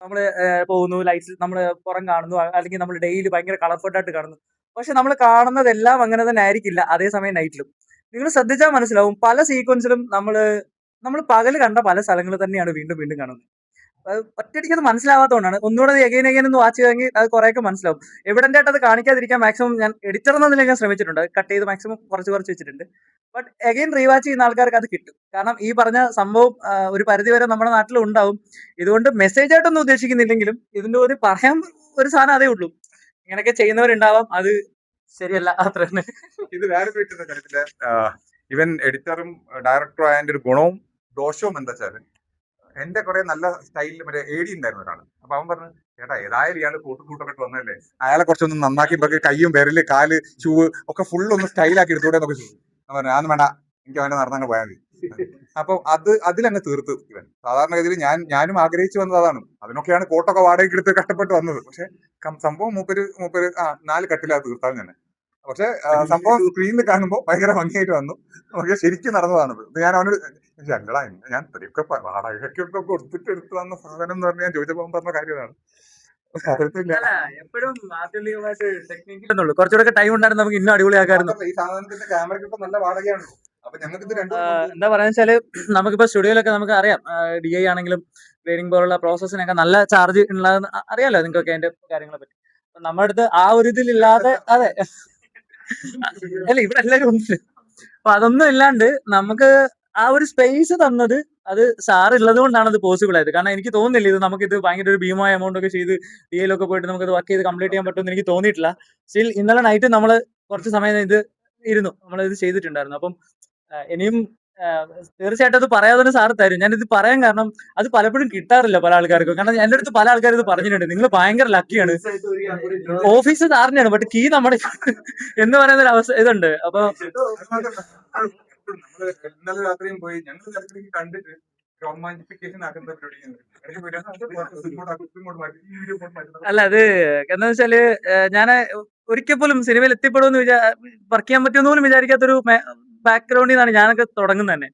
നമ്മള് പോകുന്നു, ലൈറ്റ്സ് നമ്മള് പുറം കാണുന്നു, അല്ലെങ്കിൽ നമ്മൾ ഡെയിലി ഭയങ്കര കളർഫുൾ ആയിട്ട് കാണുന്നു. പക്ഷെ നമ്മൾ കാണുന്നതെല്ലാം അങ്ങനെ തന്നെ ആയിരിക്കില്ല അതേസമയം നൈറ്റിലും. നിങ്ങൾ ശ്രദ്ധിച്ചാൽ മനസ്സിലാവും പല സീക്വൻസിലും നമ്മള് പകല് കണ്ട പല സ്ഥലങ്ങൾ തന്നെയാണ് വീണ്ടും വീണ്ടും കാണുന്നത്. ഒറ്റയടിക്ക് അത് മനസ്സിലാവാത്തതുകൊണ്ടാണ്. ഒന്നുകൂടെ എഗൈൻ എഗൈൻ ഒന്ന് വാച്ച് ചെയ്തെങ്കിൽ അത് കുറെയൊക്കെ മനസ്സിലാവും. എവിഡന്റ് ആയിട്ട് അത് കാണിക്കാതിരിക്കാൻ മാക്സിമം ഞാൻ എഡിറ്റർ എന്ന നിലയിൽ ഞാൻ ശ്രമിച്ചിട്ടുണ്ട്. കട്ട് ചെയ്ത് മാക്സിമം കുറച്ച് കുറച്ച് വെച്ചിട്ടുണ്ട്. ബട്ട് എഗൈൻ റീവാച്ച് ചെയ്യുന്ന ആൾക്കാർക്ക് അത് കിട്ടും. കാരണം ഈ പറഞ്ഞ സംഭവം ഒരു പരിധിവരെ നമ്മുടെ നാട്ടിലും ഉണ്ടാവും. ഇതുകൊണ്ട് മെസ്സേജ് ആയിട്ടൊന്നും ഉദ്ദേശിക്കുന്നില്ലെങ്കിലും ഇതിന്റെ ഒരു പറയാൻ ഒരു സാധനം അതേ ഉള്ളൂ. ഇങ്ങനെയൊക്കെ ചെയ്യുന്നവരുണ്ടാവാം. അത് ശരിയല്ല അത്ര തന്നെ. ഇത് വേറെ വീട്ടിൽ കാര്യത്തില് ഇവൻ എഡിറ്ററും ഡയറക്ടറും ആയതിന്റെ ഒരു ഗുണവും ദോഷവും എന്താ വെച്ചാല് എന്റെ കുറെ നല്ല സ്റ്റൈലിൽ മറ്റേ എഡി ഉണ്ടായിരുന്നു ഒരാള്. അപ്പൊ അവൻ പറഞ്ഞു, ചേട്ടാ ഏതായാലും ഇയാള് കൂട്ടൊക്കെ ഇട്ട് വന്നല്ലേ, അയാളെ കുറച്ചൊന്ന് നന്നാക്കി കയ്യും വിരല് കാല് ഷൂ ഒക്കെ ഫുൾ ഒന്ന് സ്റ്റൈലാക്കി എടുത്തൂടെ എന്നൊക്കെ ചോദിച്ചു. ഞാൻ പറഞ്ഞു അതൊന്നും വേണ്ട, എനിക്ക് അവനെ നടന്നങ്ങ് പോയാൽ മതി. അപ്പൊ അതിലങ്ങ് തീർത്ത് ഇവൻ. സാധാരണഗതിയിൽ ഞാനും ആഗ്രഹിച്ചു വന്നത് അതാണ്. അതിനൊക്കെയാണ് കോട്ടൊക്കെ വാടകയ്ക്ക് എടുത്ത് കഷ്ടപ്പെട്ട് വന്നത്. പക്ഷെ സംഭവം മൂപ്പര് 4 കട്ടിലാ തീർത്താൽ തന്നെ. പക്ഷെ സംഭവം സ്ക്രീനിൽ കാണുമ്പോൾ ഭയങ്കര ഭംഗിയായിട്ട് വന്നു. പക്ഷെ ശരിക്കും നടന്നതാണത്. ഞാൻ അവനോട് അല്ലടാ, ഞാൻ ഇത്രയൊക്കെ വാടകയ്ക്കൊക്കെ കൊടുത്തിട്ട് എടുത്തു വന്ന സാധനം എന്ന് പറഞ്ഞ് ഞാൻ ചോദിച്ചപ്പോൾ അവൻ പറഞ്ഞ കാര്യമാണ്. എപ്പോഴും ആത്യന്തികമായിട്ട് ടെക്നിക്കൽ കുറച്ചുകൂടെ ടൈം ഉണ്ടായിരുന്നു നമുക്ക് ഇന്നും അടിപൊളിയാക്കായിരുന്നു. ഈ സാധനത്തിന്റെ ക്യാമറയ്ക്ക് നല്ല വാടകയാണ്. അപ്പൊ ഞങ്ങൾക്ക് ഇത് എന്താ പറയാന്ന് വെച്ചാല് നമുക്കിപ്പോ സ്റ്റുഡിയോയിലൊക്കെ നമുക്ക് അറിയാം, ഡി ഐ ആണെങ്കിലും ഗ്രേഡിംഗ് പോലുള്ള പ്രോസസ്സിനൊക്കെ നല്ല ചാർജ് ഉള്ളതെന്ന് അറിയാലോ നിങ്ങൾക്കൊക്കെ അതിന്റെ കാര്യങ്ങളെ പറ്റി. നമ്മുടെ അടുത്ത് ആ ഒരു ഇതിലില്ലാതെ അതെ അല്ല ഇവിടെ എല്ലാവരും ഉണ്ട്. അപ്പൊ അതൊന്നും ഇല്ലാണ്ട് നമുക്ക് ആ ഒരു സ്പേസ് തന്നത് അത് സാർ ഉള്ളത് കൊണ്ടാണ് അത് പോസിബിൾ ആയത്. കാരണം എനിക്ക് തോന്നുന്നില്ല ഇത് നമുക്കിത് ഭയങ്കര ഒരു ഭീമമായ എമൗണ്ട് ഒക്കെ ചെയ്ത് ഡി എയിലൊക്കെ പോയിട്ട് നമുക്കത് വർക്ക് ചെയ്ത് കംപ്ലീറ്റ് ചെയ്യാൻ പറ്റുമെന്ന് എനിക്ക് തോന്നിയിട്ടില്ല. സ്റ്റിൽ ഇന്നലെ നൈറ്റ് നമ്മൾ കുറച്ച് സമയം ഇത് ഇരുന്നു, നമ്മൾ ഇത് ചെയ്തിട്ടുണ്ടായിരുന്നു. അപ്പം ഇനിയും തീർച്ചയായിട്ടും അത് പറയാതെ സാറ് തരും. ഞാനിത് പറയാൻ കാരണം അത് പലപ്പോഴും കിട്ടാറില്ല പല ആൾക്കാർക്കും. കാരണം എന്റെ അടുത്ത് പല ആൾക്കാരും ഇത് പറഞ്ഞിട്ടുണ്ട്, നിങ്ങൾ ഭയങ്കര ലക്കിയാണ്, ഓഫീസ് സാറിന്റെയാണ് ബട്ട് കീ നമ്മുടെ എന്ന് പറയുന്ന ഒരു അവസ്ഥ ഇതുണ്ട്. അപ്പൊ ഇന്നലെ രാത്രിയും പോയി ഞങ്ങൾ ഇടയ്ക്കിടയ്ക്ക് കണ്ടിട്ട് റൊമാൻറ്റിഫിക്കേഷൻ ആക്കുന്ന അല്ല അത് എന്താ വെച്ചാല് ഞാൻ ഒരിക്കൽ പോലും സിനിമയിൽ എത്തിപ്പെടുമെന്ന് വർക്ക് ചെയ്യാൻ പറ്റുമെന്ന് പോലും വിചാരിക്കാത്തൊരു ബാക്ക്ഗ്രൗണ്ടിൽ നിന്നാണ് ഞാനൊക്കെ തുടങ്ങുന്നത് തന്നെ.